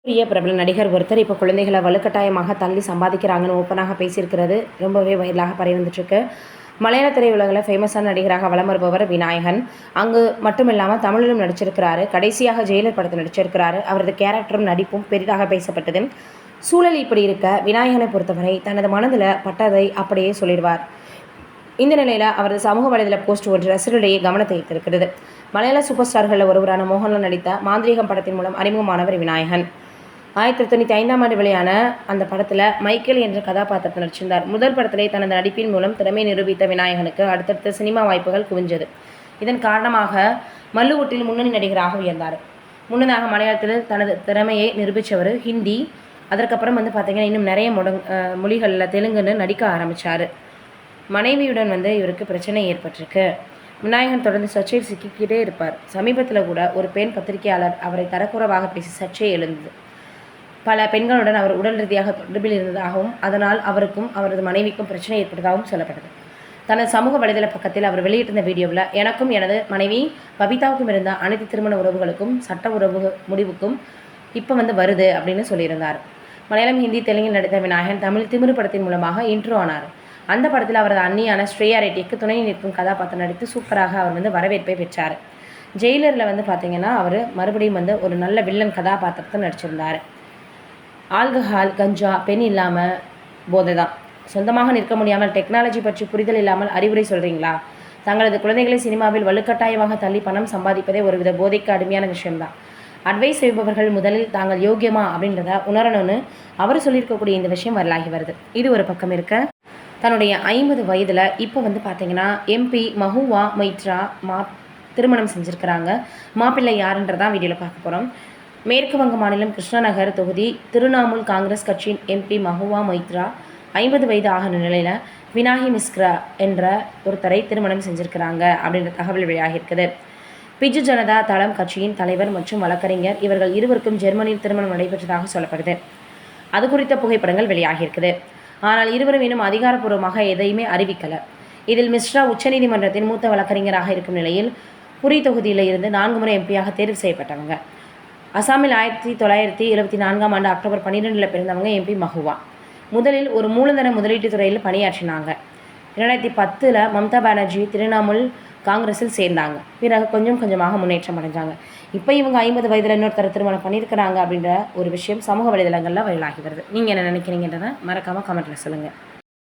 பெரிய பிரபல நடிகர் ஒருத்தர் இப்போ குழந்தைகளை வலுக்கட்டாயமாக தள்ளி சம்பாதிக்கிறாங்கன்னு ஓப்பனாக பேசியிருக்கிறது ரொம்பவே வைரலாக பரவி வந்துட்டுருக்கு. மலையாள திரையுலகில் ஃபேமஸான நடிகராக வலம் வருபவர் விநாயகன். அங்கு மட்டும் இல்லாமல் தமிழிலும் நடிச்சிருக்கிறாரு. கடைசியாக ஜெயிலர் படத்தில் நடிச்சிருக்கிறாரு. அவரது கேரக்டரும் நடிப்பும் பெரிதாக பேசப்பட்டது. சூழல் இப்படி இருக்க விநாயகனை பொறுத்தவரை தனது மனதில் பட்டதை அப்படியே சொல்லிடுவார். இந்த நிலையில் அவரது சமூக வலைதள போஸ்ட் ஒன்று ரசிகர்களிடையே கவனத்தை ஈர்த்திருக்கிறது. மலையாள சூப்பர் ஸ்டார்களில் ஒருவரான மோகன்லால் நடித்த மாந்திரீகம் படத்தின் மூலம் அறிமுகமானவர் விநாயகன். 1995ஆம் ஆண்டு வெளியான அந்த படத்தில் மைக்கேல் என்ற கதாபாத்திரத்தில் நடிச்சிருந்தார். முதல் படத்திலே தனது நடிப்பின் மூலம் திறமை நிரூபித்த விநாயகனுக்கு அடுத்தடுத்த சினிமா வாய்ப்புகள் குவிஞ்சது. இதன் காரணமாக மல்லுவுட்டில் முன்னணி நடிகராக உயர்ந்தார். முன்னதாக மலையாளத்தில் தனது திறமையை நிரூபித்தவர் ஹிந்தி, அதற்கப்புறம் பார்த்திங்கன்னா இன்னும் நிறைய மொழிகளில் தெலுங்குன்னு நடிக்க ஆரம்பித்தார். மனைவியுடன் இவருக்கு பிரச்சனை ஏற்பட்டிருக்கு. விநாயகன் தொடர்ந்து சர்ச்சையில் சிக்கிக்கிட்டே இருப்பார். சமீபத்தில் கூட ஒரு பெண் பத்திரிகையாளர் அவரை தரக்குறைவாக பேசி சர்ச்சை எழுந்தது. பல பெண்களுடன் அவர் உடல் ரீதியாக தொடர்பில் இருந்ததாகவும் அதனால் அவருக்கும் அவரது மனைவிக்கும் பிரச்சனை ஏற்பட்டதாகவும் சொல்லப்பட்டது. தனது சமூக வலைதள பக்கத்தில் அவர் வெளியிட்டிருந்த வீடியோவில் எனக்கும் எனது மனைவி பபிதாவுக்கும் இருந்த அனைத்து திருமண உறவுகளுக்கும் சட்ட உறவு முடிவுக்கும் இப்போ வருது அப்படின்னு சொல்லியிருந்தார். மலையாளம், ஹிந்தி, தெலுங்கில் நடித்த விநாயகன் தமிழ் திமிரு படத்தின் மூலமாக இன்ட்ரோ ஆனார். அந்த படத்தில் அவரது அண்ணியான ஸ்ரேயா ரெட்டிக்கு துணை நிற்கும் கதாபாத்திரம் நடித்து சூப்பராக அவர் வரவேற்பை பெற்றார். ஜெயிலரில் பார்த்திங்கன்னா அவர் மறுபடியும் ஒரு நல்ல வில்லன் கதாபாத்திரத்தை நடிச்சிருந்தார். ஆல்கஹால், கஞ்சா, பெண் இல்லாமல் போதை தான். சொந்தமாக நிற்க முடியாமல் டெக்னாலஜி பற்றி புரிதல் இல்லாமல் அறிவுரை சொல்கிறீங்களா? தங்களது குழந்தைகளை சினிமாவில் வலுக்கட்டாயமாக தள்ளி பணம் சம்பாதிப்பதே ஒருவித போதைக்கு அடிமையான விஷயம்தான். அட்வைஸ் செய்பவர்கள் முதலில் தாங்கள் யோக்கியமா அப்படின்றத உணரணும்னு அவர் சொல்லியிருக்கக்கூடிய இந்த விஷயம் வரலாகி வருது. இது ஒரு பக்கம் இருக்க, தன்னுடைய 50 வயதில் இப்போ பார்த்திங்கன்னா எம்பி மஹுவா மொய்த்ரா திருமணம் செஞ்சுருக்கிறாங்க. மாப்பிள்ளை யாருன்றதான் வீடியோவில் பார்க்க போகிறோம். மேற்கு வங்க மாநிலம் கிருஷ்ணநகர் தொகுதி திரிணாமுல் காங்கிரஸ் கட்சியின் எம்பி மஹுவா மொய்த்ரா 50 வயது ஆகிற நிலையில் வினாகி மிஸ்ரா என்ற ஒருத்தரை திருமணம் செஞ்சுருக்கிறாங்க அப்படின்ற தகவல் வெளியாகியிருக்குது. பிஜு ஜனதா தளம் கட்சியின் தலைவர் மற்றும் வழக்கறிஞர் இவர்கள் இருவருக்கும் ஜெர்மனியில் திருமணம் நடைபெற்றதாக சொல்லப்படுது. அது குறித்த புகைப்படங்கள் வெளியாகியிருக்குது. ஆனால் இருவரும் இன்னும் அதிகாரப்பூர்வமாக எதையுமே அறிவிக்கலை. இதில் மிஸ்ரா உச்சநீதிமன்றத்தின் மூத்த வழக்கறிஞராக இருக்கும் நிலையில் புரி தொகுதியில் இருந்து 4 முறை எம்பியாக தேர்வு செய்யப்பட்டவங்க. அசாமில் 1974ஆம் ஆண்டு அக்டோபர் 12 பிறந்தவங்க எம்பி மஹுவா. முதலில் ஒரு மூலதன முதலீட்டு துறையில் பணியாற்றினாங்க. 2010 மம்தா பானர்ஜி திரிணாமுல் காங்கிரஸில் சேர்ந்தாங்க. பிறகு கொஞ்சம் கொஞ்சமாக முன்னேற்றம் அடைஞ்சாங்க. இப்போ இவங்க 50 வயதில் இன்னொருத்தர் திருமணம் பண்ணியிருக்கிறாங்க அப்படின்ற ஒரு விஷயம் சமூக வலைதளங்களில் வைரலாகி வருது. நீங்கள் என்ன நினைக்கிறீங்கன்றதை மறக்காமல் கமெண்ட்டில் சொல்லுங்கள்.